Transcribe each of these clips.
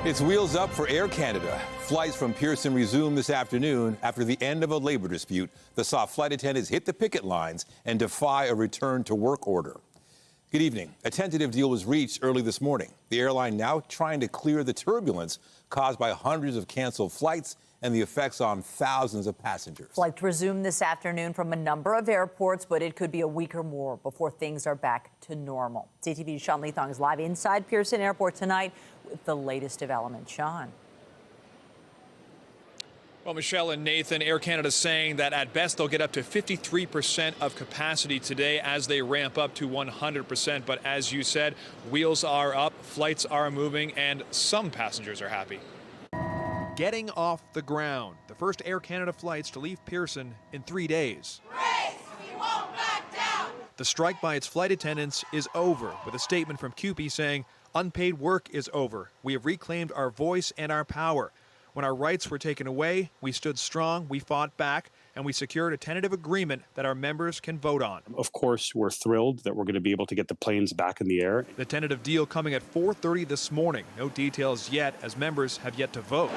It's wheels up for Air Canada. Flights from Pearson resume this afternoon after the end of a labor dispute that saw flight attendants hit the picket lines and defy a return to work order. Good evening. A tentative deal was reached early this morning. The airline now trying to clear the turbulence caused by hundreds of canceled flights and the effects on thousands of passengers. Flights resume this afternoon from a number of airports, but it could be a week or more before things are back to normal. CTV's Sean Leathong is live inside Pearson Airport tonight with the latest development. Sean. Well, Michelle and Nathan, Air Canada is saying that at best they'll get up to 53% of capacity today as they ramp up to 100%. But as you said, wheels are up, flights are moving, and some passengers are happy. Getting off the ground. The first Air Canada flights to leave Pearson in 3 days. Race, we won't back down. The strike by its flight attendants is over, with a statement from CUPE saying, unpaid work is over. We have reclaimed our voice and our power. When our rights were taken away, we stood strong, we fought back, and we secured a tentative agreement that our members can vote on. Of course, we're thrilled that we're going to be able to get the planes back in the air. The tentative deal coming at 4:30 this morning. No details yet, as members have yet to vote.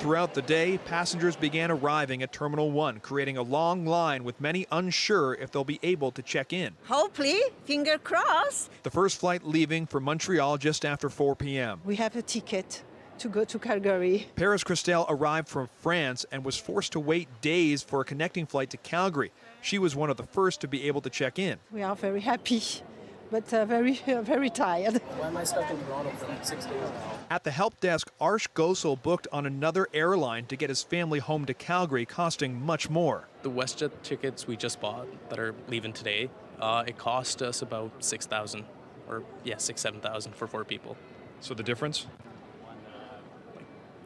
Throughout the day, passengers began arriving at Terminal 1, creating a long line with many unsure if they'll be able to check in. Hopefully, finger crossed. The first flight leaving for Montreal just after 4 p.m. We have a ticket to go to Calgary. Paris Christelle arrived from France and was forced to wait days for a connecting flight to Calgary. She was one of the first to be able to check in. We are very happy, but very tired. Why am I stuck in Toronto for like 6 days now? At the help desk, Arsh Gosel booked on another airline to get his family home to Calgary, costing much more. The WestJet tickets we just bought that are leaving today, it cost us about 6,000, or yeah, 7,000 for 4 people. So the difference?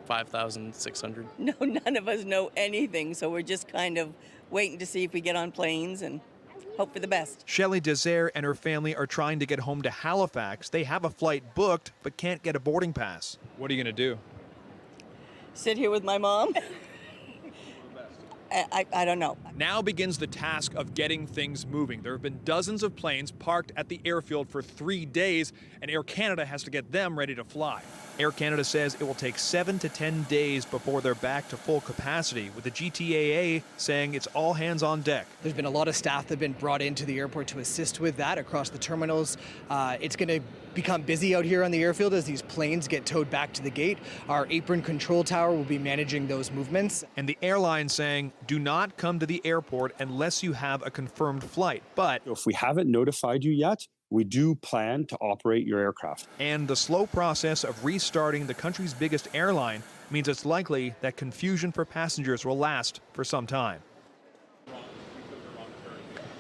5,600. No, none of us know anything, so we're just kind of waiting to see if we get on planes and hope for the best. Shelley Desert and her family are trying to get home to Halifax. They have a flight booked, but can't get a boarding pass. What are you going to do? Sit here with my mom? I don't know. Now begins the task of getting things moving. There have been dozens of planes parked at the airfield for 3 days, and Air Canada has to get them ready to fly. Air Canada says it will take 7 to 10 days before they're back to full capacity, with the GTAA saying it's all hands on deck. There's been a lot of staff that have been brought into the airport to assist with that across the terminals. It's going to become busy out here on the airfield as these planes get towed back to the gate. Our apron control tower will be managing those movements. And the airline saying, do not come to the airport unless you have a confirmed flight. But if we haven't notified you yet, we do plan to operate your aircraft. And the slow process of restarting the country's biggest airline means it's likely that confusion for passengers will last for some time.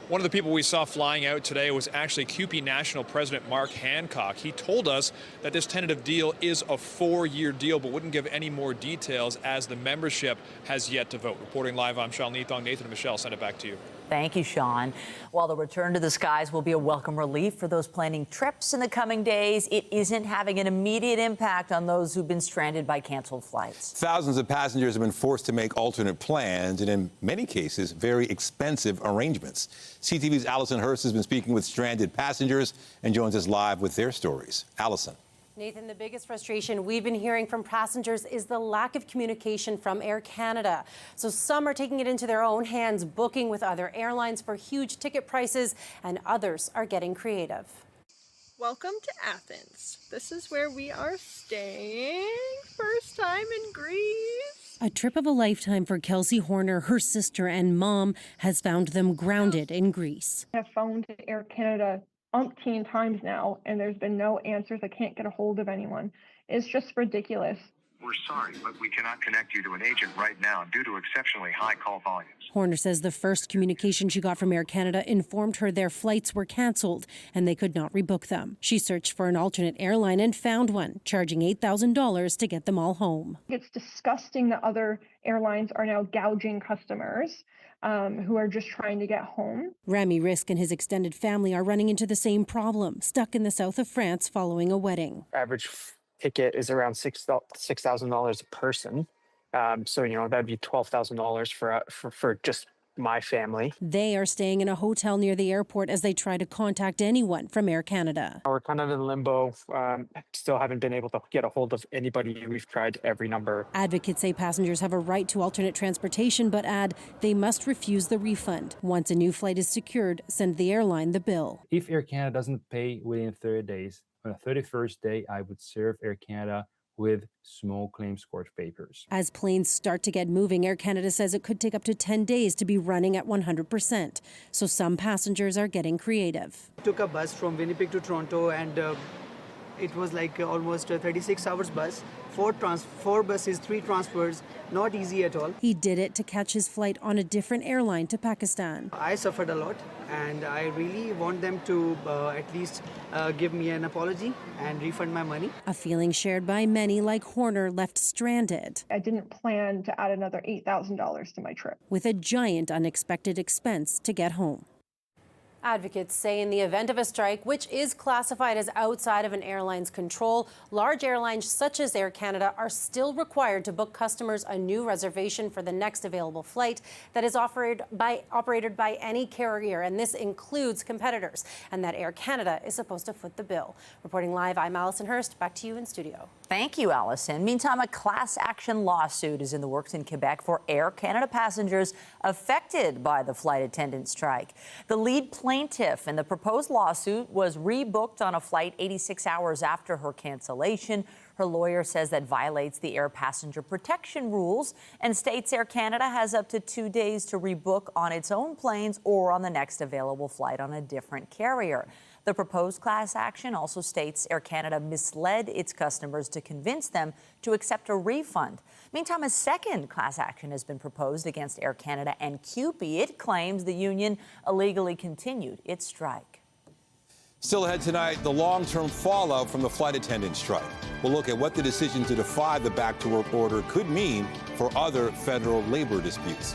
One of the people we saw flying out today was actually CUPE National President Mark Hancock. He told us that this tentative deal is a 4-year deal, but wouldn't give any more details as the membership has yet to vote. Reporting live, I'm Sean Leathong. Nathan and Michelle, send it back to you. Thank you, Sean. While the return to the skies will be a welcome relief for those planning trips in the coming days, it isn't having an immediate impact on those who've been stranded by canceled flights. Thousands of passengers have been forced to make alternate plans and, in many cases, very expensive arrangements. CTV's Allison Hurst has been speaking with stranded passengers and joins us live with their stories. Allison. Nathan, the biggest frustration we've been hearing from passengers is the lack of communication from Air Canada. So some are taking it into their own hands, booking with other airlines for huge ticket prices, and others are getting creative. Welcome to Athens. This is where we are staying. First time in Greece. A trip of a lifetime for Kelsey Horner. Her sister and mom has found them grounded in Greece. I have phoned Air Canada umpteen times now, and there's been no answers. I can't get a hold of anyone. It's just ridiculous. We're sorry, but we cannot connect you to an agent right now due to exceptionally high call volumes. Horner says the first communication she got from Air Canada informed her their flights were canceled and they could not rebook them. She searched for an alternate airline and found one, charging $8,000 to get them all home. It's disgusting that other airlines are now gouging customers who are just trying to get home. Rami Risk and his extended family are running into the same problem, stuck in the south of France following a wedding. Average ticket is around $6,000 a person. So, that'd be $12,000 for just my family. They are staying in a hotel near the airport as they try to contact anyone from Air Canada. We're kind of in limbo. Still haven't been able to get a hold of anybody. We've tried every number. Advocates say passengers have a right to alternate transportation, but add they must refuse the refund. Once a new flight is secured, send the airline the bill. If Air Canada doesn't pay within 30 days, on the 31st day, I would serve Air Canada with small claims court papers. As planes start to get moving, Air Canada says it could take up to 10 days to be running at 100%. So some passengers are getting creative. Took a bus from Winnipeg to Toronto, and it was like almost a 36 hours bus. Four buses, 3 transfers, not easy at all. He did it to catch his flight on a different airline to Pakistan. I suffered a lot, and I really want them to at least give me an apology and refund my money. A feeling shared by many like Horner, left stranded. I didn't plan to add another $8,000 to my trip. With a giant unexpected expense to get home. Advocates say in the event of a strike, which is classified as outside of an airline's control, large airlines such as Air Canada are still required to book customers a new reservation for the next available flight that is operated by any carrier, and this includes competitors, and that Air Canada is supposed to foot the bill. Reporting live, I'm Allison Hurst. Back to you in studio. Thank you, Allison. Meantime, a class action lawsuit is in the works in Quebec for Air Canada passengers affected by the flight attendant strike. The lead plaintiff in the proposed lawsuit was rebooked on a flight 86 hours after her cancellation. Her lawyer says that violates the air passenger protection rules and states Air Canada has up to 2 days to rebook on its own planes or on the next available flight on a different carrier. The proposed class action also states Air Canada misled its customers to convince them to accept a refund. Meantime, a second class action has been proposed against Air Canada and CUPE. It claims the union illegally continued its strike. Still ahead tonight, the long-term fallout from the flight attendant strike. We'll look at what the decision to defy the back-to-work order could mean for other federal labor disputes.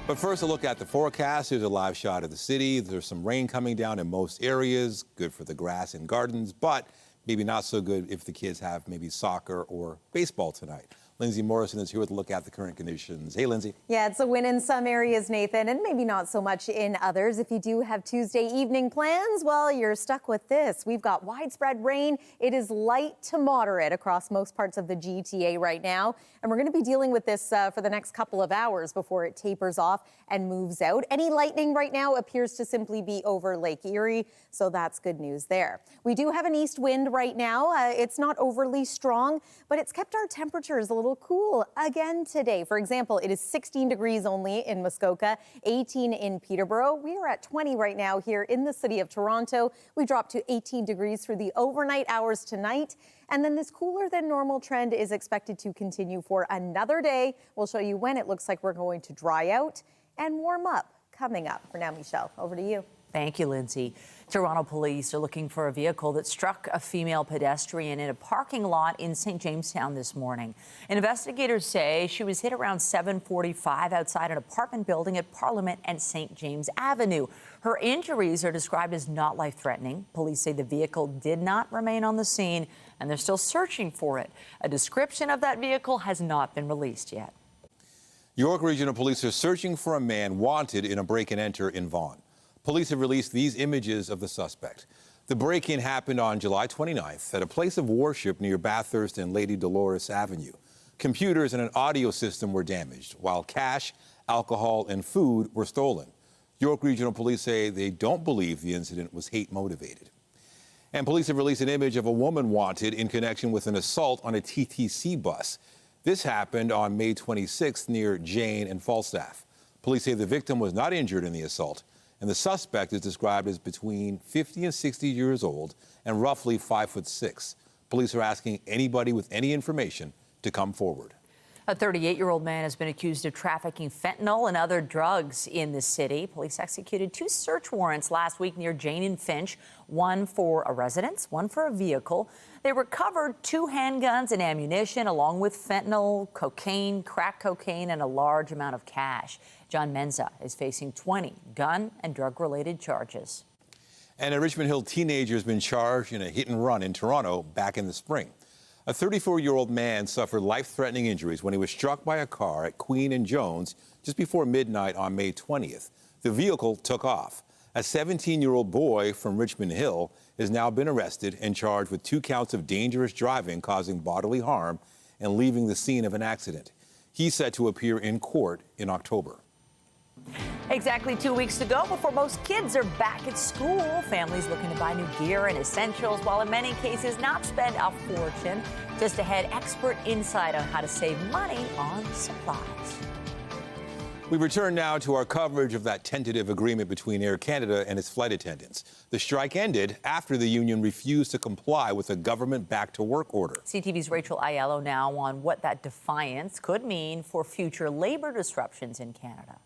But first, a look at the forecast. Here's a live shot of the city. There's some rain coming down in most areas. Good for the grass and gardens, but maybe not so good if the kids have maybe soccer or baseball tonight. Lindsay Morrison is here with a look at the current conditions. Hey, Lindsay. Yeah, it's a win in some areas, Nathan, and maybe not so much in others. If you do have Tuesday evening plans, well, you're stuck with this. We've got widespread rain. It is light to moderate across most parts of the GTA right now, and we're going to be dealing with this for the next couple of hours before it tapers off and moves out. Any lightning right now appears to simply be over Lake Erie, so that's good news there. We do have an east wind right now. It's not overly strong, but it's kept our temperatures a little cool again today. For example, it is 16 degrees only in Muskoka, 18 in Peterborough. We are at 20 right now here in the city of Toronto. We dropped to 18 degrees for the overnight hours tonight. And then this cooler than normal trend is expected to continue for another day. We'll show you when it looks like we're going to dry out and warm up coming up. For now, Michelle, over to you. Thank you, Lindsay. Toronto police are looking for a vehicle that struck a female pedestrian in a parking lot in St. Jamestown this morning. Investigators say she was hit around 7:45 outside an apartment building at Parliament and St. James Avenue. Her injuries are described as not life-threatening. Police say the vehicle did not remain on the scene, and they're still searching for it. A description of that vehicle has not been released yet. York Regional Police are searching for a man wanted in a break-and-enter in Vaughan. Police have released these images of the suspect. The break-in happened on July 29th at a place of worship near Bathurst and Lady Dolores Avenue. Computers and an audio system were damaged, while cash, alcohol, and food were stolen. York Regional Police say they don't believe the incident was hate-motivated. And police have released an image of a woman wanted in connection with an assault on a TTC bus. This happened on May 26th near Jane and Falstaff. Police say the victim was not injured in the assault, and the suspect is described as between 50 and 60 years old and roughly 5'6". Police are asking anybody with any information to come forward. A 38-year-old man has been accused of trafficking fentanyl and other drugs in the city. Police executed 2 search warrants last week near Jane and Finch, one for a residence, one for a vehicle. They recovered 2 handguns and ammunition, along with fentanyl, cocaine, crack cocaine, and a large amount of cash. John Menza is facing 20 gun and drug-related charges. And a Richmond Hill teenager has been charged in a hit-and-run in Toronto back in the spring. A 34-year-old man suffered life-threatening injuries when he was struck by a car at Queen and Jones just before midnight on May 20th. The vehicle took off. A 17-year-old boy from Richmond Hill has now been arrested and charged with 2 counts of dangerous driving causing bodily harm and leaving the scene of an accident. He's set to appear in court in October. Exactly 2 weeks to go before most kids are back at school. Families looking to buy new gear and essentials, while in many cases not spend a fortune. Just ahead, expert insight on how to save money on supplies. We return now to our coverage of that tentative agreement between Air Canada and its flight attendants. The strike ended after the union refused to comply with a government back-to-work order. CTV's Rachel Aiello now on what that defiance could mean for future labor disruptions in Canada.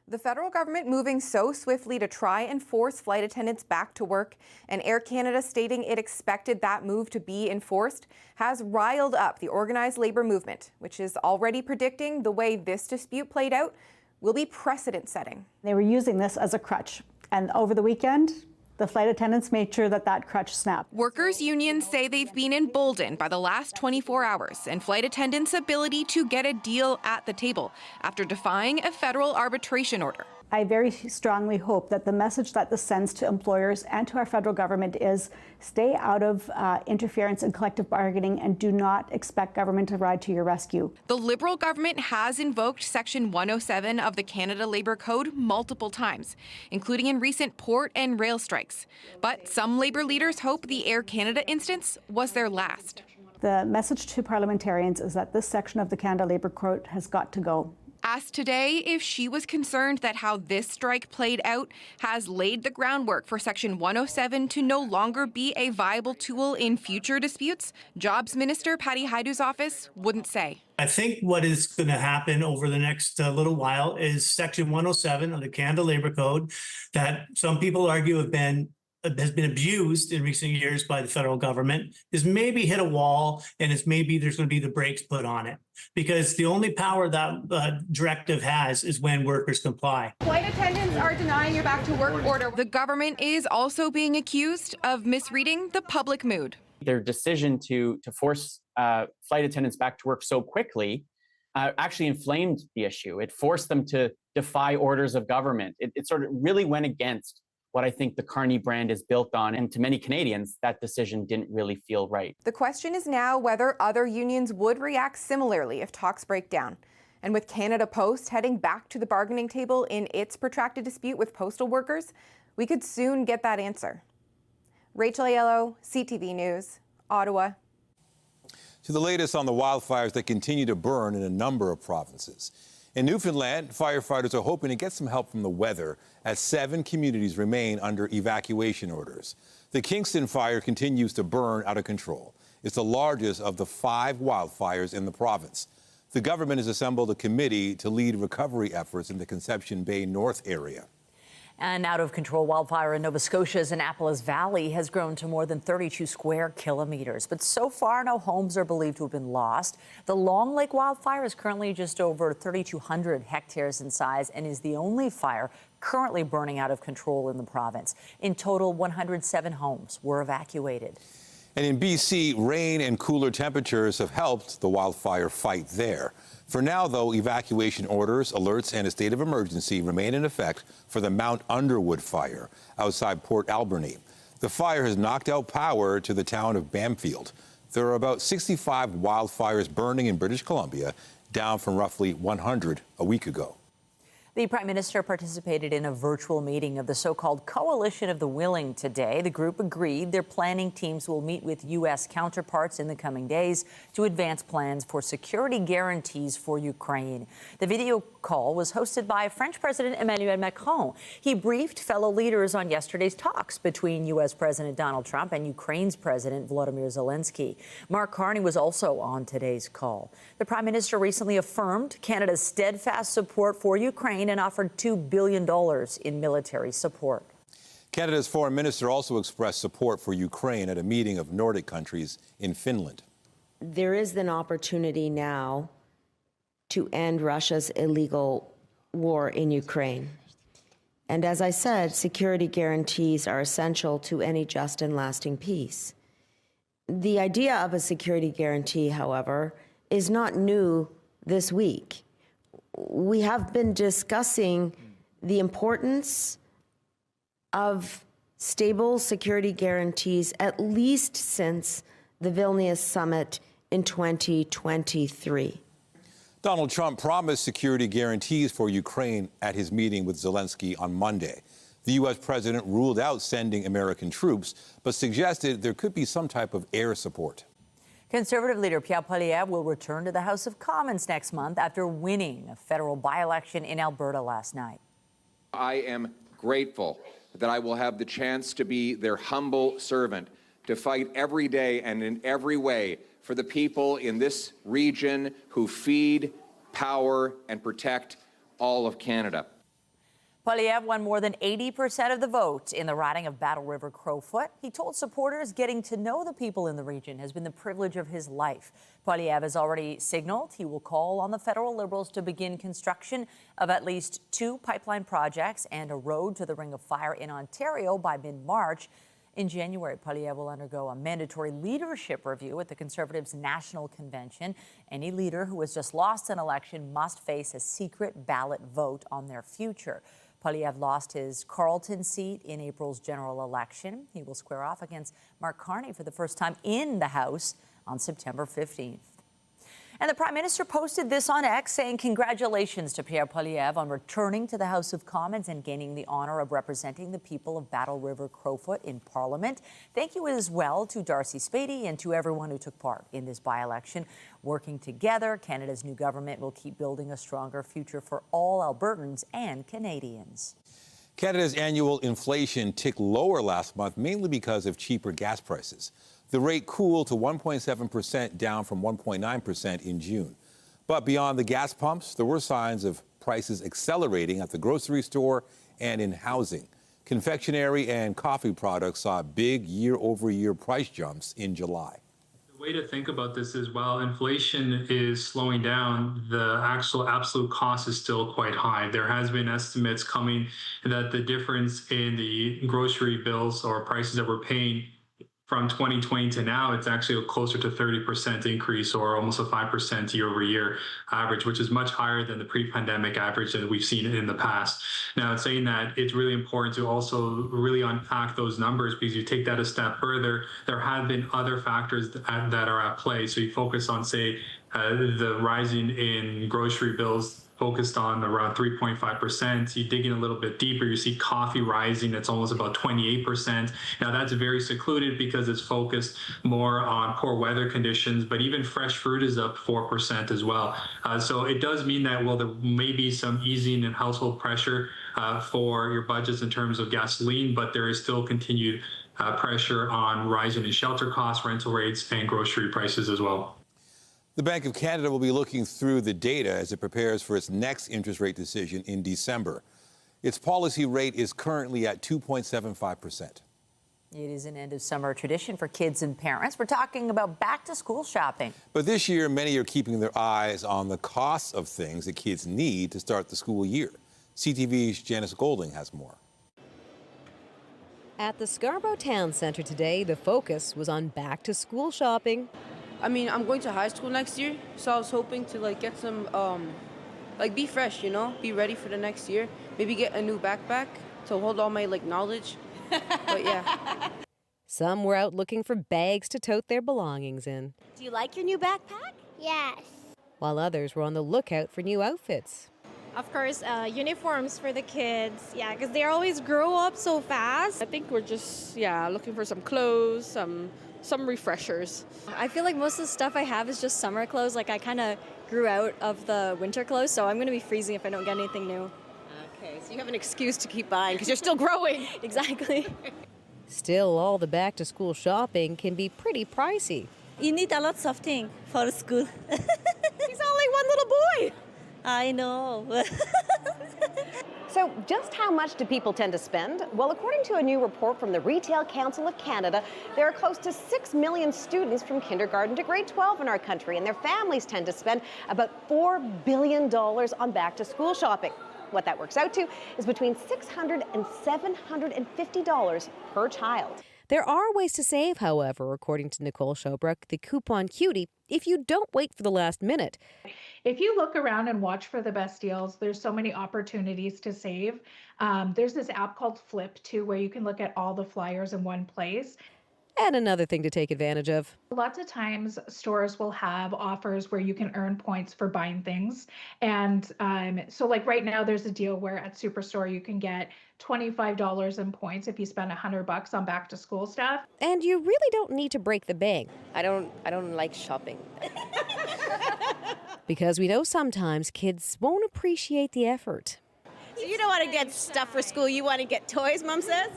The federal government moving so swiftly to try and force flight attendants back to work, and Air Canada stating it expected that move to be enforced, has riled up the organized labor movement, which is already predicting the way this dispute played out will be precedent-setting. They were using this as a crutch, and over the weekend, the flight attendants made sure that that crutch snapped. Workers' unions say they've been emboldened by the last 24 hours and flight attendants' ability to get a deal at the table after defying a federal arbitration order. I very strongly hope that the message that this sends to employers and to our federal government is stay out of interference in collective bargaining and do not expect government to ride to your rescue. The Liberal government has invoked Section 107 of the Canada Labour Code multiple times, including in recent port and rail strikes. But some Labour leaders hope the Air Canada instance was their last. The message to parliamentarians is that this section of the Canada Labour Code has got to go. Asked today if she was concerned that how this strike played out has laid the groundwork for Section 107 to no longer be a viable tool in future disputes, Jobs Minister Patty Hajdu's office wouldn't say. I think what is going to happen over the next little while is Section 107 of the Canada Labour Code that some people argue has been abused in recent years by the federal government, is maybe hit a wall, and it's maybe there's going to be the brakes put on it. Because the only power that directive has is when workers comply. Flight attendants are denying your back to work order. The government is also being accused of misreading the public mood. Their decision to force flight attendants back to work so quickly actually inflamed the issue. It forced them to defy orders of government. It sort of really went against what I think the Carney brand is built on. And to many Canadians, that decision didn't really feel right. The question is now whether other unions would react similarly if talks break down. And with Canada Post heading back to the bargaining table in its protracted dispute with postal workers, we could soon get that answer. Rachel Aiello, CTV News, Ottawa. To the latest on the wildfires that continue to burn in a number of provinces. In Newfoundland, firefighters are hoping to get some help from the weather as 7 communities remain under evacuation orders. The Kingston fire continues to burn out of control. It's the largest of the 5 wildfires in the province. The government has assembled a committee to lead recovery efforts in the Conception Bay North area. An out-of-control wildfire in Nova Scotia's Annapolis Valley has grown to more than 32 square kilometers. But so far, no homes are believed to have been lost. The Long Lake wildfire is currently just over 3,200 hectares in size and is the only fire currently burning out of control in the province. In total, 107 homes were evacuated. And in BC, rain and cooler temperatures have helped the wildfire fight there. For now, though, evacuation orders, alerts, and a state of emergency remain in effect for the Mount Underwood fire outside Port Alberni. The fire has knocked out power to the town of Bamfield. There are about 65 wildfires burning in British Columbia, down from roughly 100 a week ago. The Prime Minister participated in a virtual meeting of the so-called Coalition of the Willing today. The group agreed their planning teams will meet with U.S. counterparts in the coming days to advance plans for security guarantees for Ukraine. The video call was hosted by French President Emmanuel Macron. He briefed fellow leaders on yesterday's talks between U.S. President Donald Trump and Ukraine's President Volodymyr Zelensky. Mark Carney was also on today's call. The Prime Minister recently affirmed Canada's steadfast support for Ukraine and offered $2 billion in military support. Canada's foreign minister also expressed support for Ukraine at a meeting of Nordic countries in Finland. There is an opportunity now to end Russia's illegal war in Ukraine. And as I said, security guarantees are essential to any just and lasting peace. The idea of a security guarantee, however, is not new this week. We have been discussing the importance of stable security guarantees at least since the Vilnius summit in 2023. Donald Trump promised security guarantees for Ukraine at his meeting with Zelensky on Monday. The U.S. president ruled out sending American troops, but suggested there could be some type of air support. Conservative leader Pierre Poilievre will return to the House of Commons next month after winning a federal by-election in Alberta last night. I am grateful that I will have the chance to be their humble servant, to fight every day and in every way for the people in this region who feed, power, and protect all of Canada. Poilievre won more than 80% of the vote in the riding of Battle River Crowfoot. He told supporters getting to know the people in the region has been the privilege of his life. Poilievre has already signaled he will call on the federal Liberals to begin construction of at least 2 pipeline projects and a road to the Ring of Fire in Ontario by mid-March. In January, Poilievre will undergo a mandatory leadership review at the Conservatives' National Convention. Any leader who has just lost an election must face a secret ballot vote on their future. Poilievre lost his Carleton seat in April's general election. He will square off against Mark Carney for the first time in the House on September 15th. And the Prime Minister posted this on X, saying congratulations to Pierre Poilievre on returning to the House of Commons and gaining the honor of representing the people of Battle River Crowfoot in Parliament. Thank you as well to Darcy Spady and to everyone who took part in this by-election. Working together, Canada's new government will keep building a stronger future for all Albertans and Canadians. Canada's annual inflation ticked lower last month, mainly because of cheaper gas prices. The rate cooled to 1.7%, down from 1.9% in June. But beyond the gas pumps, there were signs of prices accelerating at the grocery store and in housing. Confectionery and coffee products saw big year-over-year price jumps in July. The way to think about this is, while inflation is slowing down, the actual absolute cost is still quite high. There has been estimates coming that the difference in the grocery bills or prices that we're paying from 2020 to now, it's actually closer to 30% increase, or almost a 5% year-over-year average, which is much higher than the pre-pandemic average that we've seen in the past. Now, saying that, it's really important to also really unpack those numbers, because you take that a step further, there have been other factors that are at play. So you focus on, say, the rising in grocery bills, focused on around 3.5%. You dig in a little bit deeper, you see coffee rising. It's almost about 28%. Now that's very secluded because it's focused more on poor weather conditions, but even fresh fruit is up 4% as well. So it does mean that, well, there may be some easing in household pressure for your budgets in terms of gasoline, but there is still continued pressure on rising in shelter costs, rental rates, and grocery prices as well. The Bank of Canada will be looking through the data as it prepares for its next interest rate decision in December. Its policy rate is currently at 2.75%. It is an end-of-summer tradition for kids and parents. We're talking about back-to-school shopping. But this year, many are keeping their eyes on the costs of things that kids need to start the school year. CTV's Janice Golding has more. At the Scarborough Town Centre today, the focus was on back-to-school shopping. I mean, I'm going to high school next year, so I was hoping to get some, be fresh, be ready for the next year. Maybe get a new backpack to hold all my knowledge. But yeah. Some were out looking for bags to tote their belongings in. Do you like your new backpack? Yes. While others were on the lookout for new outfits. Of course, uniforms for the kids, because they always grow up so fast. I think we're just, looking for some clothes, some refreshers. I feel like most of the stuff I have is just summer clothes. I kind of grew out of the winter clothes, so I'm going to be freezing if I don't get anything new. Okay, so you have an excuse to keep buying because you're still growing. Exactly. Still, all the back-to-school shopping can be pretty pricey. You need a lot of things for school. He's only one little boy. I know. So just how much do people tend to spend? Well, according to a new report from the Retail Council of Canada, there are close to 6 million students from kindergarten to grade 12 in our country, and their families tend to spend about $4 billion on back-to-school shopping. What that works out to is between $600 and $750 per child. There are ways to save, however, according to Nicole Showbrook, the coupon cutie, if you don't wait for the last minute. If you look around and watch for the best deals, there's so many opportunities to save. There's this app called Flip too, where you can look at all the flyers in one place. And another thing to take advantage of. Lots of times stores will have offers where you can earn points for buying things. And so like right now there's a deal where at Superstore you can get $25 in points if you spend $100 on back to school stuff. And you really don't need to break the bank. I don't like shopping. Because we know sometimes kids won't appreciate the effort. So you don't want to get stuff for school, you want to get toys, Mom says?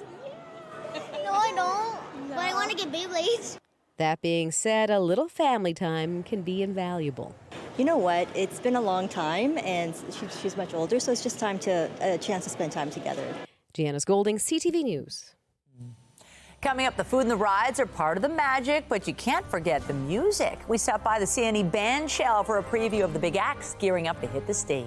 No, I don't. But I want to get Beyblades. That being said, a little family time can be invaluable. You know what? It's been a long time, and she's much older, so it's just a chance to spend time together. Janice Golding, CTV News. Coming up, the food and the rides are part of the magic, but you can't forget the music. We stopped by the CNE band shell for a preview of the big acts gearing up to hit the stage.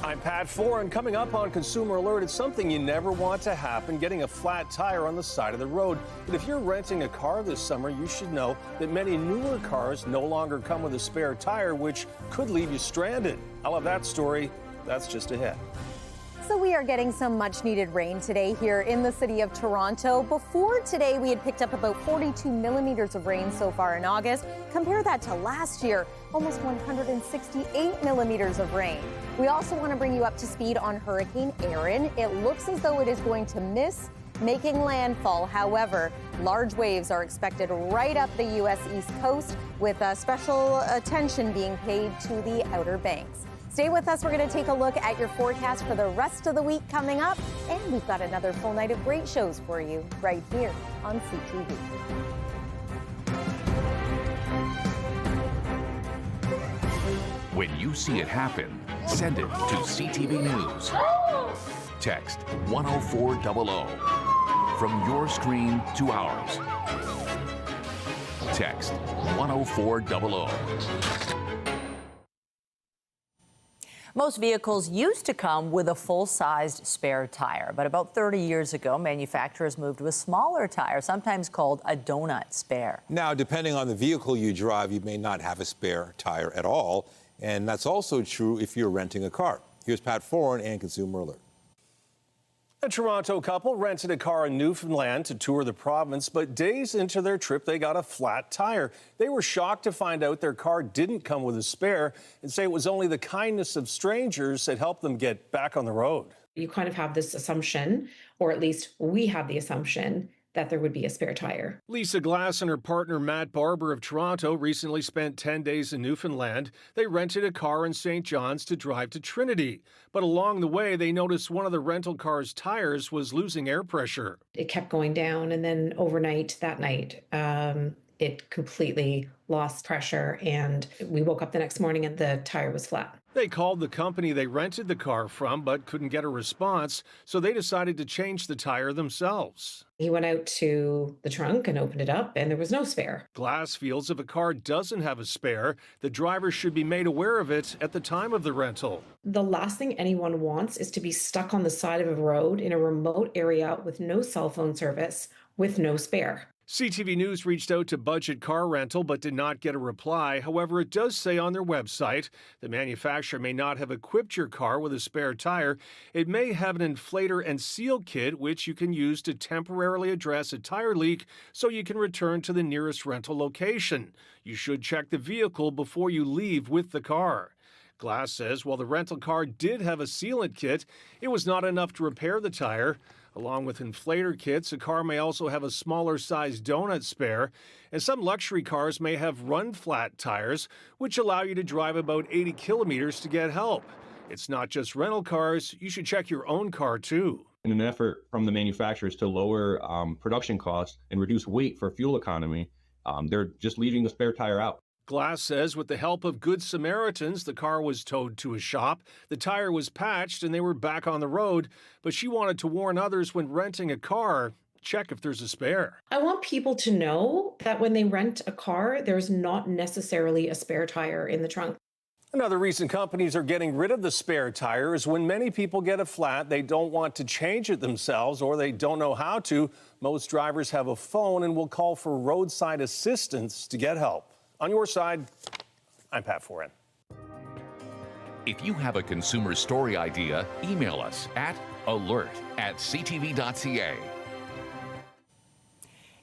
I'm Pat Foran. Coming up on Consumer Alert, it's something you never want to happen, getting a flat tire on the side of the road. But if you're renting a car this summer, you should know that many newer cars no longer come with a spare tire, which could leave you stranded. I'll have that story. That's just ahead. So we are getting some much needed rain today here in the city of Toronto. Before today, we had picked up about 42 millimeters of rain so far in August. Compare that to last year, almost 168 millimeters of rain. We also want to bring you up to speed on Hurricane Erin. It looks as though it is going to miss making landfall. However, large waves are expected right up the U.S. East Coast, with special attention being paid to the Outer Banks. Stay with us. We're going to take a look at your forecast for the rest of the week coming up. And we've got another full night of great shows for you right here on CTV. When you see it happen, send it to CTV News. Text 10400 from your screen to ours. Text 10400. Most vehicles used to come with a full-sized spare tire, but about 30 years ago, manufacturers moved to a smaller tire, sometimes called a donut spare. Now, depending on the vehicle you drive, you may not have a spare tire at all, and that's also true if you're renting a car. Here's Pat Foran and Consumer Alert. A Toronto couple rented a car in Newfoundland to tour the province, but days into their trip, they got a flat tire. They were shocked to find out their car didn't come with a spare and say it was only the kindness of strangers that helped them get back on the road. You kind of have this assumption, or at least we have the assumption, that there would be a spare tire. Lisa Glass and her partner Matt Barber of Toronto recently spent 10 days in Newfoundland. They rented a car in St. John's to drive to Trinity. But along the way, they noticed one of the rental car's tires was losing air pressure. It kept going down, and then overnight, that night, it completely lost pressure, and we woke up the next morning and the tire was flat. They called the company they rented the car from, but couldn't get a response, so they decided to change the tire themselves. He went out to the trunk and opened it up, and there was no spare. Glass feels if a car doesn't have a spare, the driver should be made aware of it at the time of the rental. The last thing anyone wants is to be stuck on the side of a road in a remote area with no cell phone service, with no spare. CTV News reached out to Budget Car Rental but did not get a reply. However, it does say on their website the manufacturer may not have equipped your car with a spare tire. It may have an inflator and seal kit, which you can use to temporarily address a tire leak so you can return to the nearest rental location. You should check the vehicle before you leave with the car. Glass says while the rental car did have a sealant kit, it was not enough to repair the tire. Along with inflator kits, a car may also have a smaller size donut spare, and some luxury cars may have run-flat tires, which allow you to drive about 80 kilometers to get help. It's not just rental cars, you should check your own car too. In an effort from the manufacturers to lower production costs and reduce weight for fuel economy, they're just leaving the spare tire out. Glass says with the help of Good Samaritans, the car was towed to a shop, the tire was patched, and they were back on the road. But she wanted to warn others when renting a car, check if there's a spare. I want people to know that when they rent a car, there's not necessarily a spare tire in the trunk. Another reason companies are getting rid of the spare tire is when many people get a flat, they don't want to change it themselves or they don't know how to. Most drivers have a phone and will call for roadside assistance to get help. On your side, I'm Pat Foran. If you have a consumer story idea, email us at alert@ctv.ca.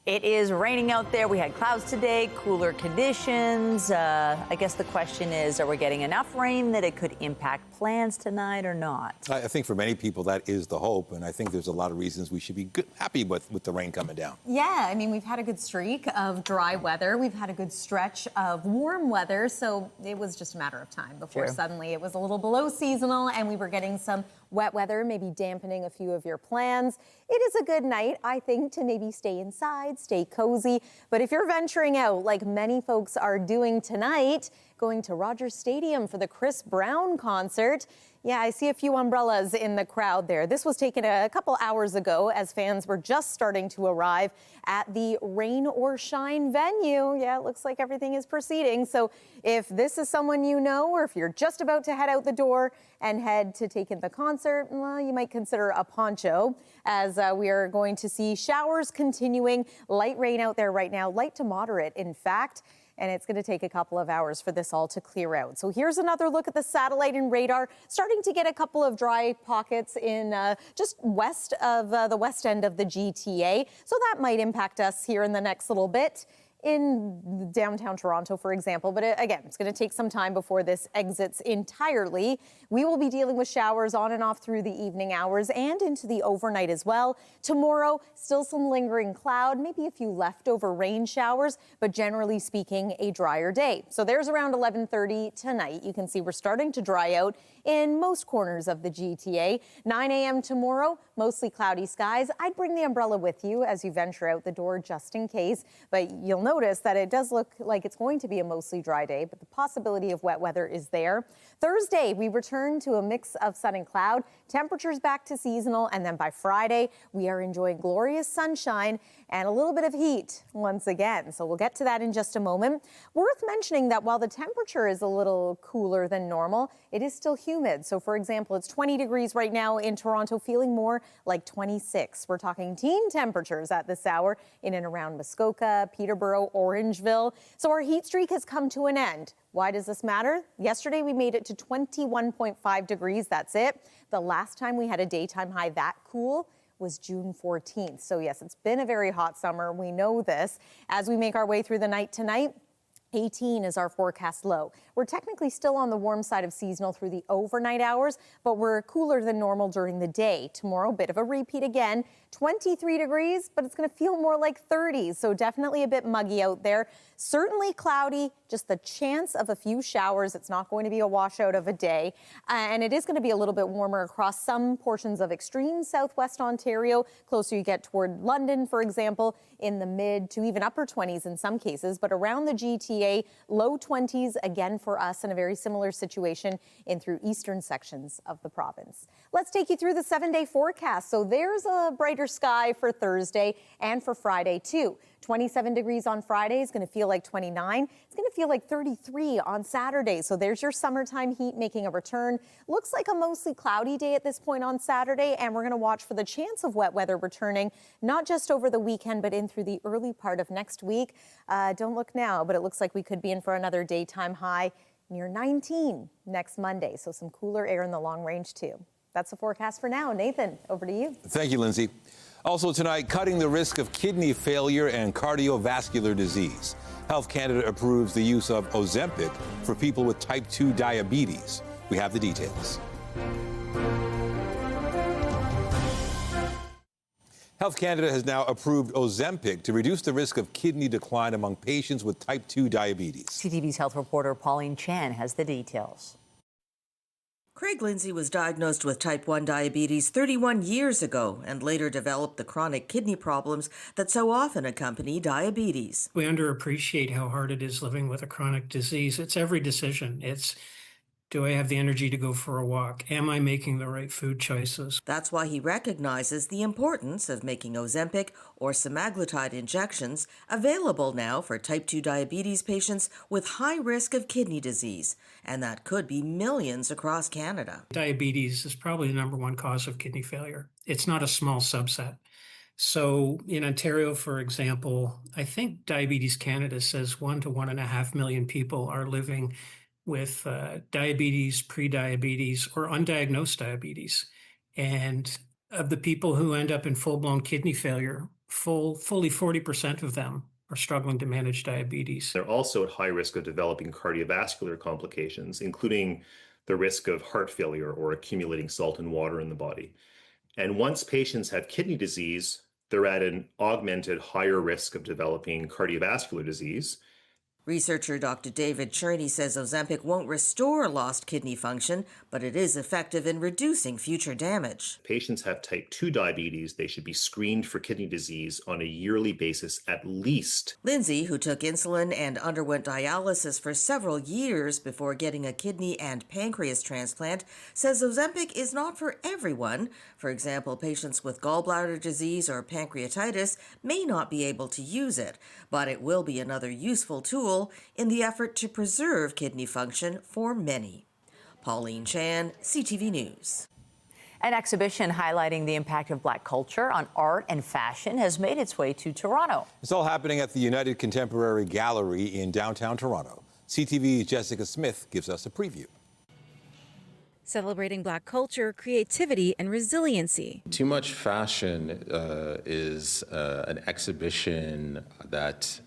It is raining out there. We had clouds today, cooler conditions. I guess the question is, are we getting enough rain that it could impact plans tonight or not? I think for many people that is the hope, and I think there's a lot of reasons we should be happy with the rain coming down. Yeah, I mean, we've had a good streak of dry weather. We've had a good stretch of warm weather, so it was just a matter of time before suddenly it was a little below seasonal and we were getting some wet weather, maybe dampening a few of your plans. It is a good night, I think, to maybe stay inside, stay cozy. But if you're venturing out, like many folks are doing tonight, going to Rogers Stadium for the Chris Brown concert, yeah, I see a few umbrellas in the crowd there. This was taken a couple hours ago as fans were just starting to arrive at the Rain or Shine venue. Yeah, it looks like everything is proceeding. So if this is someone you know, or if you're just about to head out the door and head to take in the concert, well, you might consider a poncho, as we are going to see showers continuing. Light rain out there right now, light to moderate, in fact. And it's going to take a couple of hours for this all to clear out. So here's another look at the satellite and radar. Starting to get a couple of dry pockets in just west of the west end of the GTA. So that might impact us here in the next little bit in downtown Toronto, for example. But again, it's going to take some time before this exits entirely. We will be dealing with showers on and off through the evening hours and into the overnight as well. Tomorrow, still some lingering cloud, maybe a few leftover rain showers, but generally speaking, a drier day. So there's around 11:30 tonight. You can see we're starting to dry out in most corners of the GTA. 9 a.m. tomorrow, mostly cloudy skies. I'd bring the umbrella with you as you venture out the door just in case, but you'll notice that it does look like it's going to be a mostly dry day, but the possibility of wet weather is there. Thursday, we return to a mix of sun and cloud. Temperatures back to seasonal, and then by Friday, we are enjoying glorious sunshine and a little bit of heat once again. So we'll get to that in just a moment. Worth mentioning that while the temperature is a little cooler than normal, it is still humid. So for example, it's 20 degrees right now in Toronto, feeling more like 26. We're talking teen temperatures at this hour in and around Muskoka, Peterborough, Orangeville. So our heat streak has come to an end. Why does this matter? Yesterday, we made it to 21.5 degrees. That's it. The last time we had a daytime high that cool was June 14th. So yes, it's been a very hot summer. We know this. As we make our way through the night tonight, 18 is our forecast low. We're technically still on the warm side of seasonal through the overnight hours, but we're cooler than normal during the day. Tomorrow, bit of a repeat again, 23 degrees, but it's going to feel more like 30, so definitely a bit muggy out there. Certainly cloudy, just the chance of a few showers. It's not going to be a washout of a day, and it is going to be a little bit warmer across some portions of extreme southwest Ontario. Closer you get toward London, for example, in the mid to even upper 20s in some cases, but around the GTA, low 20s again for us, in a very similar situation in through eastern sections of the province. Let's take you through the 7-day forecast. So there's a brighter sky for Thursday and for Friday too. 27 degrees on Friday is going to feel like 29. It's going to feel like 33 on Saturday. So there's your summertime heat making a return. Looks like a mostly cloudy day at this point on Saturday, and we're going to watch for the chance of wet weather returning, not just over the weekend, but in through the early part of next week. Don't look now, but it looks like we could be in for another daytime high near 19 next Monday. So some cooler air in the long range too. That's the forecast for now. Nathan, over to you. Thank you, Lindsay. Also tonight, cutting the risk of kidney failure and cardiovascular disease. Health Canada approves the use of Ozempic for people with type 2 diabetes. We have the details. Health Canada has now approved Ozempic to reduce the risk of kidney decline among patients with type 2 diabetes. CTV's health reporter Pauline Chan has the details. Craig Lindsay was diagnosed with type 1 diabetes 31 years ago and later developed the chronic kidney problems that so often accompany diabetes. We underappreciate how hard it is living with a chronic disease. It's every decision. It's Do I have the energy to go for a walk? Am I making the right food choices? That's why he recognizes the importance of making Ozempic or semaglutide injections available now for type 2 diabetes patients with high risk of kidney disease, and that could be millions across Canada. Diabetes is probably the number one cause of kidney failure. It's not a small subset. So in Ontario, for example, I think Diabetes Canada says 1 to 1.5 million people are living with diabetes, prediabetes, or undiagnosed diabetes. And of the people who end up in full-blown kidney failure, fully 40% of them are struggling to manage diabetes. They're also at high risk of developing cardiovascular complications, including the risk of heart failure or accumulating salt and water in the body. And once patients have kidney disease, they're at an augmented higher risk of developing cardiovascular disease. Researcher Dr. David Cherney says Ozempic won't restore lost kidney function, but it is effective in reducing future damage. Patients have type 2 diabetes. They should be screened for kidney disease on a yearly basis at least. Lindsay, who took insulin and underwent dialysis for several years before getting a kidney and pancreas transplant, says Ozempic is not for everyone. For example, patients with gallbladder disease or pancreatitis may not be able to use it, but it will be another useful tool in the effort to preserve kidney function for many. Pauline Chan, CTV News. An exhibition highlighting the impact of Black culture on art and fashion has made its way to Toronto. It's all happening at the United Contemporary Gallery in downtown Toronto. CTV's Jessica Smith gives us a preview. Celebrating Black culture, creativity, and resiliency. Too Much Fashion is an exhibition that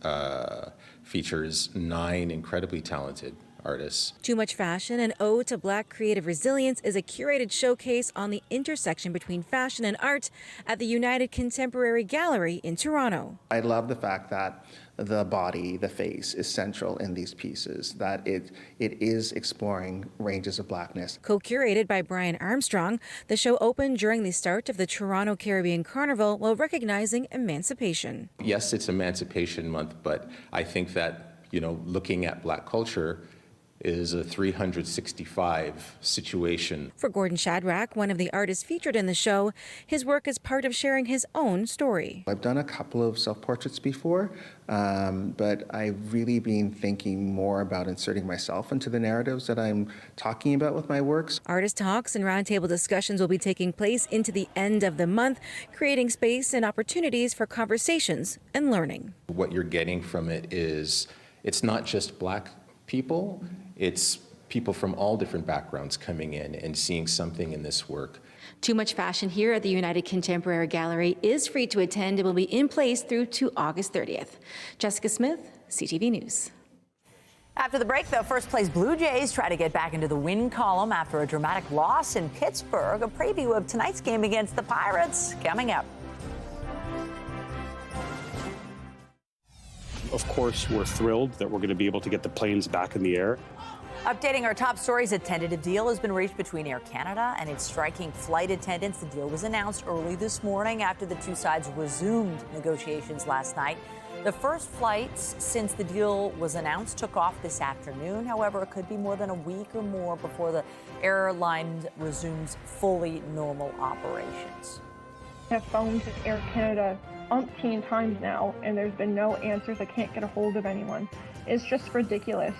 features 9 incredibly talented artists. Too Much Fashion, an ode to Black creative resilience, is a curated showcase on the intersection between fashion and art at the United Contemporary Gallery in Toronto. I love the fact that the body, the face, is central in these pieces, that it is exploring ranges of Blackness. Co-curated by Brian Armstrong, the show opened during the start of the Toronto Caribbean Carnival while recognizing emancipation. Yes, it's Emancipation Month, but I think that, looking at Black culture is a 365 situation. For Gordon Shadrack, one of the artists featured in the show, his work is part of sharing his own story. I've done a couple of self-portraits before, but I've really been thinking more about inserting myself into the narratives that I'm talking about with my works. Artist talks and roundtable discussions will be taking place into the end of the month, creating space and opportunities for conversations and learning. What you're getting from it is, it's not just Black people, it's people from all different backgrounds coming in and seeing something in this work. Too Much Fashion here at the United Contemporary Gallery is free to attend and will be in place through to August 30th. Jessica Smith, CTV News. After the break, the first-place Blue Jays try to get back into the win column after a dramatic loss in Pittsburgh. A preview of tonight's game against the Pirates coming up. Of course, we're thrilled that we're going to be able to get the planes back in the air. Updating our top stories, a tentative deal has been reached between Air Canada and its striking flight attendants. The deal was announced early this morning after the two sides resumed negotiations last night. The first flights since the deal was announced took off this afternoon. However, it could be more than a week or more before the airline resumes fully normal operations. I have phoned Air Canada umpteen times now, and there's been no answers. I can't get a hold of anyone. It's just ridiculous.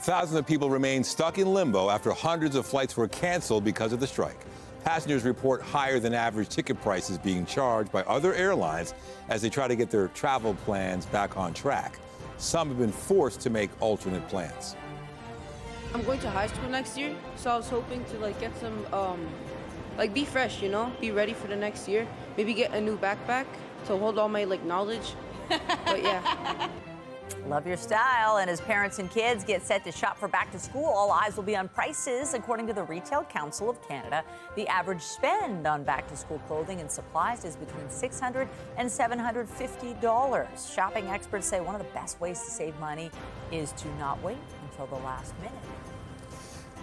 Thousands of people remain stuck in limbo after hundreds of flights were canceled because of the strike. Passengers report higher than average ticket prices being charged by other airlines as they try to get their travel plans back on track. Some have been forced to make alternate plans. I'm going to high school next year, so I was hoping to get some, be fresh, be ready for the next year. Maybe get a new backpack to hold all my knowledge. But yeah. Love your style. And as parents and kids get set to shop for back to school, all eyes will be on prices. According to the Retail Council of Canada, the average spend on back to school clothing and supplies is between $600 and $750. Shopping experts say one of the best ways to save money is to not wait until the last minute.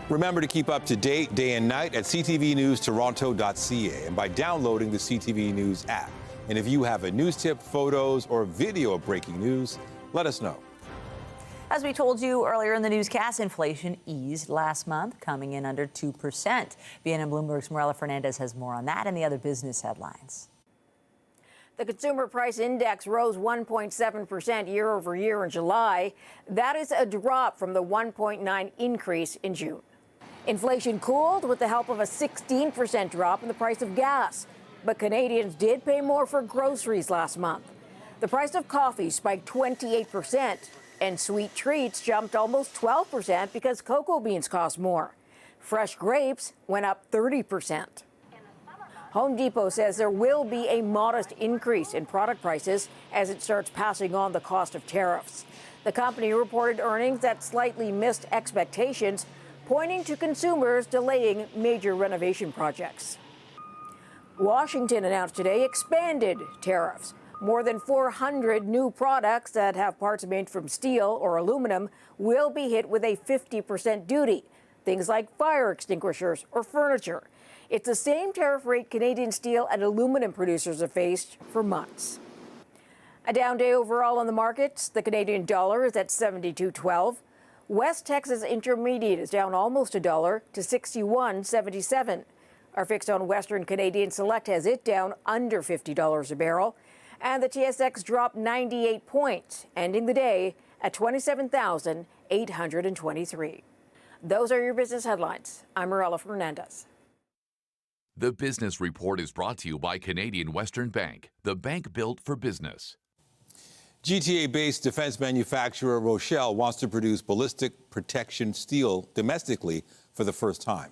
Remember to keep up to date day and night at ctvnewstoronto.ca and by downloading the CTV News app. And if you have a news tip, photos, or video of breaking news, let us know. As we told you earlier in the newscast, inflation eased last month, coming in under 2%. BNN Bloomberg's Morella Fernandez has more on that and the other business headlines. The Consumer Price Index rose 1.7% year over year in July. That is a drop from the 1.9 increase in June. Inflation cooled with the help of a 16% drop in the price of gas. But Canadians did pay more for groceries last month. The price of coffee spiked 28%, and sweet treats jumped almost 12% because cocoa beans cost more. Fresh grapes went up 30%. Home Depot says there will be a modest increase in product prices as it starts passing on the cost of tariffs. The company reported earnings that slightly missed expectations, pointing to consumers delaying major renovation projects. Washington announced today expanded tariffs. More than 400 new products that have parts made from steel or aluminum will be hit with a 50% duty. Things like fire extinguishers or furniture. It's the same tariff rate Canadian steel and aluminum producers have faced for months. A down day overall on the markets. The Canadian dollar is at 72.12. West Texas Intermediate is down almost $1 to 61.77. Our fixed on Western Canadian Select has it down under $50 a barrel. And the TSX dropped 98 points, ending the day at 27,823. Those are your business headlines. I'm Morella Fernandez. The Business Report is brought to you by Canadian Western Bank, the bank built for business. GTA-based defense manufacturer Rochelle wants to produce ballistic protection steel domestically for the first time.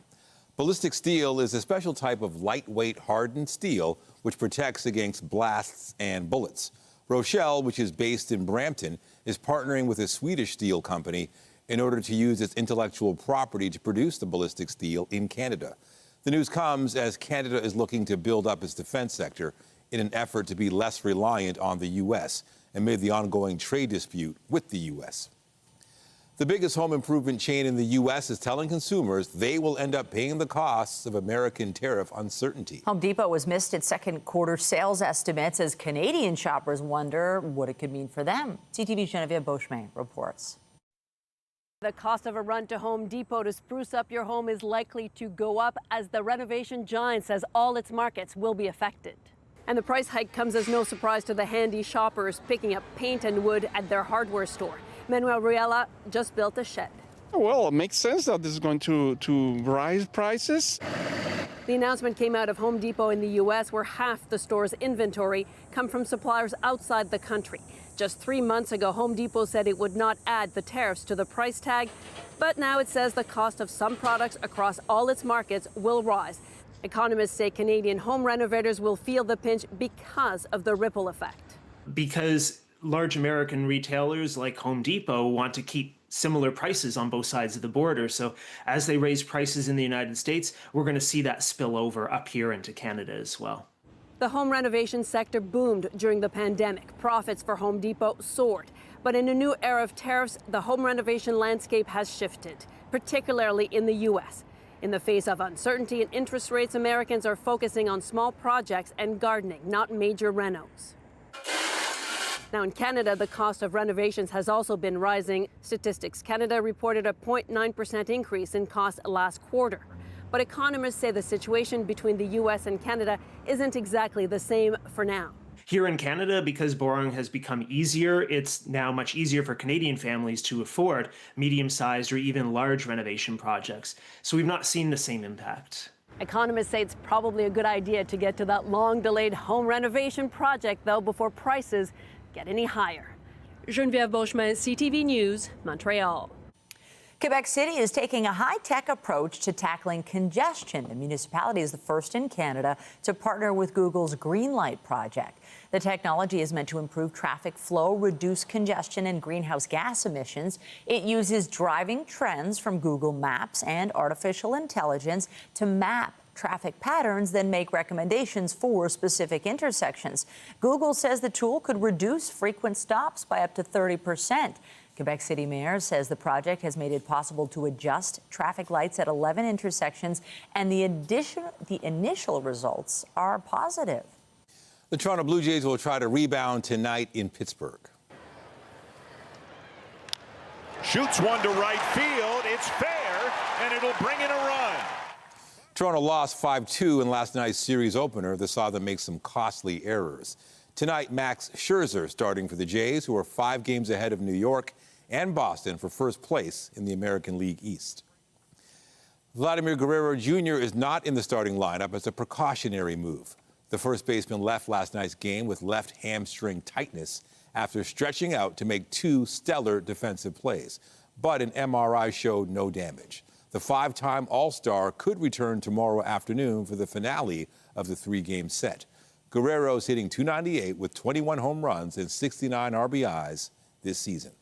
Ballistic steel is a special type of lightweight hardened steel which protects against blasts and bullets. Rochelle, which is based in Brampton, is partnering with a Swedish steel company in order to use its intellectual property to produce the ballistic steel in Canada. The news comes as Canada is looking to build up its defense sector in an effort to be less reliant on the U.S. amid the ongoing trade dispute with the U.S. The biggest home improvement chain in the U.S. is telling consumers they will end up paying the costs of American tariff uncertainty. Home Depot has missed its second quarter sales estimates as Canadian shoppers wonder what it could mean for them. CTV's Genevieve Beauchemin reports. The cost of a run to Home Depot to spruce up your home is likely to go up as the renovation giant says all its markets will be affected. And the price hike comes as no surprise to the handy shoppers picking up paint and wood at their hardware store. Manuel Riella just built a shed. Well, it makes sense that this is going to rise prices. The announcement came out of Home Depot in the U.S., where half the store's inventory come from suppliers outside the country. Just 3 months ago, Home Depot said it would not add the tariffs to the price tag, but now it says the cost of some products across all its markets will rise. Economists say Canadian home renovators will feel the pinch because of the ripple effect. Because large American retailers like Home Depot want to keep similar prices on both sides of the border. So as they raise prices in the United States, we're going to see that spill over up here into Canada as well. The home renovation sector boomed during the pandemic. Profits for Home Depot soared. But in a new era of tariffs, the home renovation landscape has shifted, particularly in the U.S. In the face of uncertainty and interest rates, Americans are focusing on small projects and gardening, not major renos. Now in Canada, the cost of renovations has also been rising. Statistics Canada reported a 0.9% increase in costs last quarter. But economists say the situation between the U.S. and Canada isn't exactly the same for now. Here in Canada, because borrowing has become easier, it's now much easier for Canadian families to afford medium-sized or even large renovation projects. So we've not seen the same impact. Economists say it's probably a good idea to get to that long-delayed home renovation project, though, before prices get any higher. Genevieve Beauchemin, CTV News, Montreal. Quebec City is taking a high-tech approach to tackling congestion. The municipality is the first in Canada to partner with Google's Green Light project. The technology is meant to improve traffic flow, reduce congestion and greenhouse gas emissions. It uses driving trends from Google Maps and artificial intelligence to map traffic patterns, then make recommendations for specific intersections. Google says the tool could reduce frequent stops by up to 30%. Quebec City Mayor says the project has made it possible to adjust traffic lights at 11 intersections, and the initial results are positive. The Toronto Blue Jays will try to rebound tonight in Pittsburgh. Shoots one to right field. It's fair, and it'll bring in a run. Toronto lost 5-2 in last night's series opener that saw them make some costly errors. Tonight, Max Scherzer starting for the Jays, who are 5 games ahead of New York and Boston for first place in the American League East. Vladimir Guerrero Jr. is not in the starting lineup as a precautionary move. The first baseman left last night's game with left hamstring tightness after stretching out to make 2 stellar defensive plays, but an MRI showed no damage. The 5-time All-Star could return tomorrow afternoon for the finale of the 3-game set. Guerrero's hitting .298 with 21 home runs and 69 RBIs this season.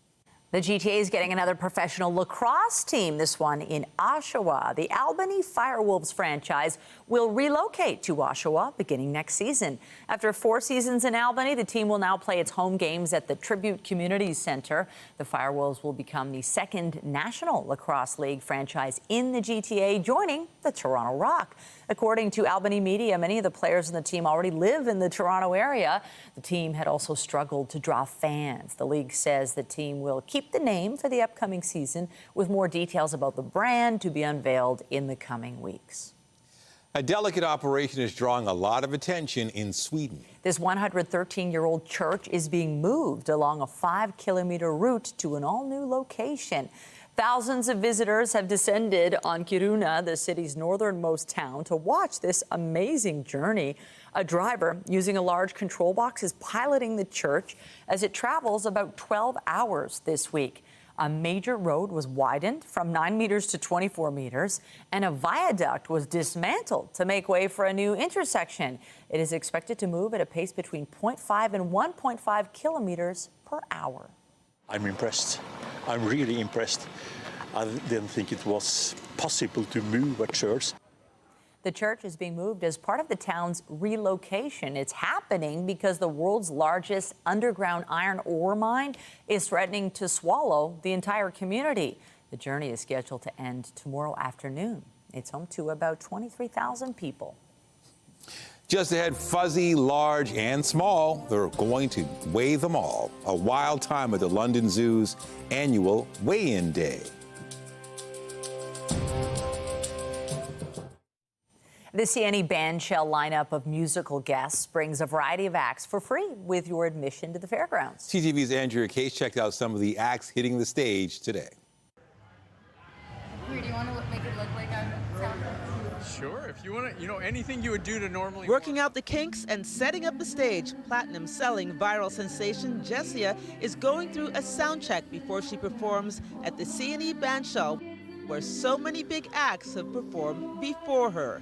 The GTA is getting another professional lacrosse team, this one in Oshawa. The Albany Firewolves franchise will relocate to Oshawa beginning next season. After 4 seasons in Albany, the team will now play its home games at the Tribute Community Center. The Firewolves will become the 2nd National Lacrosse League franchise in the GTA, joining the Toronto Rock. According to Albany media, many of the players in the team already live in the Toronto area. The team had also struggled to draw fans. The league says the team will keep the name for the upcoming season, with more details about the brand to be unveiled in the coming weeks. A delicate operation is drawing a lot of attention in Sweden. This 113-year-old church is being moved along a 5-kilometer route to an all-new location. Thousands of visitors have descended on Kiruna, the city's northernmost town, to watch this amazing journey. A driver using a large control box is piloting the church as it travels about 12 hours this week. A major road was widened from 9 meters to 24 meters, and a viaduct was dismantled to make way for a new intersection. It is expected to move at a pace between 0.5 and 1.5 kilometers per hour. I'm impressed. I'm really impressed. I didn't think it was possible to move a church. The church is being moved as part of the town's relocation. It's happening because the world's largest underground iron ore mine is threatening to swallow the entire community. The journey is scheduled to end tomorrow afternoon. It's home to about 23,000 people. Just ahead, fuzzy, large, and small. They're going to weigh them all. A wild time at the London Zoo's annual weigh-in day. The CNE Bandshell lineup of musical guests brings a variety of acts for free with your admission to the fairgrounds. CTV's Andrea Case checked out some of the acts hitting the stage today. Do you want to make it look like I'm Sure, if you want to, anything you would do to normally. Working out the kinks and setting up the stage, platinum-selling viral sensation Jessia is going through a sound check before she performs at the CNE Bandshell, where so many big acts have performed before her.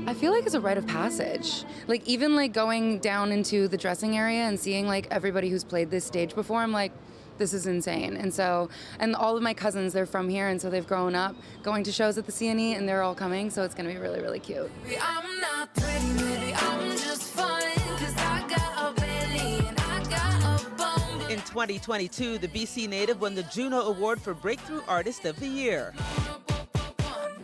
I feel like it's a rite of passage. Like even like going down into the dressing area and seeing like everybody who's played this stage before, I'm like, this is insane. And all of my cousins, they're from here, and so they've grown up going to shows at the CNE, and they're all coming, so it's gonna be really, really cute. I'm not pretty, baby, I'm just fine, 'cause I got a belly and I got a bone. In 2022, the BC native won the Juno Award for Breakthrough Artist of the Year.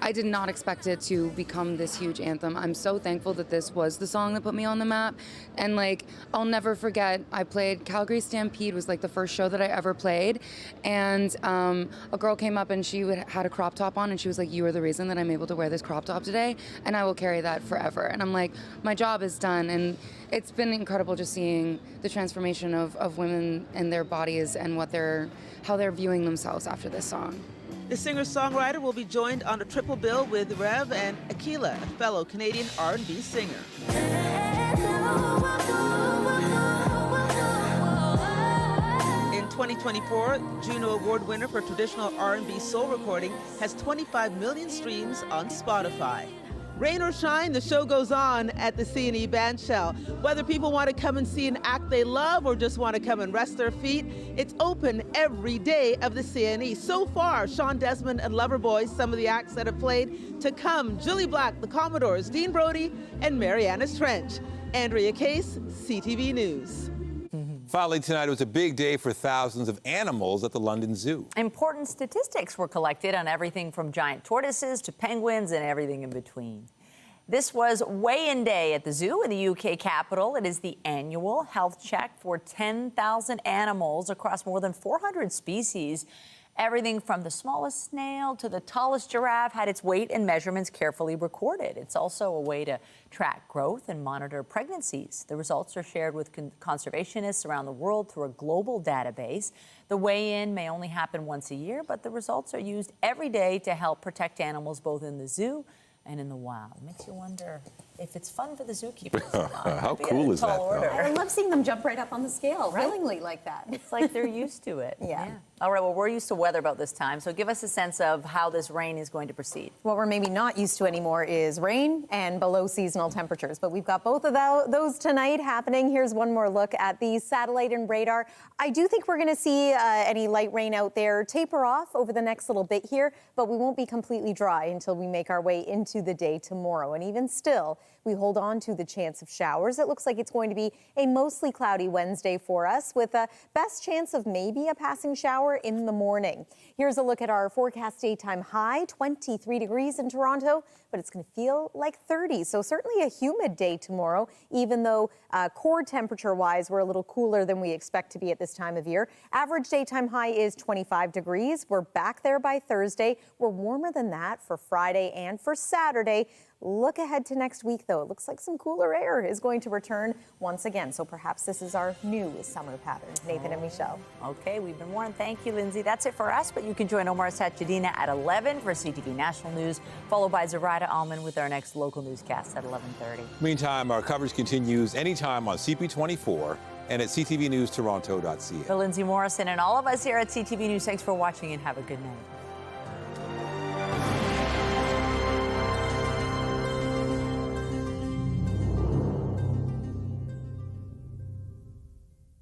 I did not expect it to become this huge anthem. I'm so thankful that this was the song that put me on the map. And like, I'll never forget, I played Calgary Stampede was like the first show that I ever played. And a girl came up and she had a crop top on and she was like, you are the reason that I'm able to wear this crop top today. And I will carry that forever. And I'm like, my job is done. And it's been incredible just seeing the transformation of women and their bodies and how they're viewing themselves after this song. The singer-songwriter will be joined on a triple bill with Rev and Akila, a fellow Canadian R&B singer. In 2024, Juno Award winner for traditional R&B soul recording has 25 million streams on Spotify. Rain or shine, the show goes on at the CNE Bandshell. Whether people want to come and see an act they love or just want to come and rest their feet, it's open every day of the CNE. So far, Sean Desmond and Loverboy, some of the acts that have played. To come, Julie Black, the Commodores, Dean Brody, and Mariana's Trench. Andrea Case, CTV News. Finally, tonight was a big day for thousands of animals at the London Zoo. Important statistics were collected on everything from giant tortoises to penguins and everything in between. This was weigh-in day at the zoo in the UK capital. It is the annual health check for 10,000 animals across more than 400 species. Everything from the smallest snail to the tallest giraffe had its weight and measurements carefully recorded. It's also a way to track growth and monitor pregnancies. The results are shared with conservationists around the world through a global database. The weigh-in may only happen once a year, but the results are used every day to help protect animals both in the zoo and in the wild. Makes you wonder if it's fun for the zookeepers or not. How cool is that, though? I love seeing them jump right up on the scale, willingly like that. It's like they're used to it. Yeah. All right, well, we're used to weather about this time, so give us a sense of how this rain is going to proceed. What we're maybe not used to anymore is rain and below seasonal temperatures, but we've got both of those tonight happening. Here's one more look at the satellite and radar. I do think we're going to see any light rain out there taper off over the next little bit here, but we won't be completely dry until we make our way into the day tomorrow. And even still, we hold on to the chance of showers. It looks like it's going to be a mostly cloudy Wednesday for us, with a best chance of maybe a passing shower in the morning. Here's a look at our forecast daytime high, 23 degrees in Toronto, but it's going to feel like 30. So certainly a humid day tomorrow, even though core temperature-wise, we're a little cooler than we expect to be at this time of year. Average daytime high is 25 degrees. We're back there by Thursday. We're warmer than that for Friday and for Saturday. Look ahead to next week, though. It looks like some cooler air is going to return once again. So perhaps this is our new summer pattern. Nathan and Michelle. Okay, we've been warned. Thank you, Lindsay. That's it for us, but you can join Omar Sachedina at 11 for CTV National News, followed by Zoraida Alman with our next local newscast at 11:30. Meantime, our coverage continues anytime on CP24 and at ctvnewstoronto.ca. For Lindsay Morrison and all of us here at CTV News, thanks for watching and have a good night.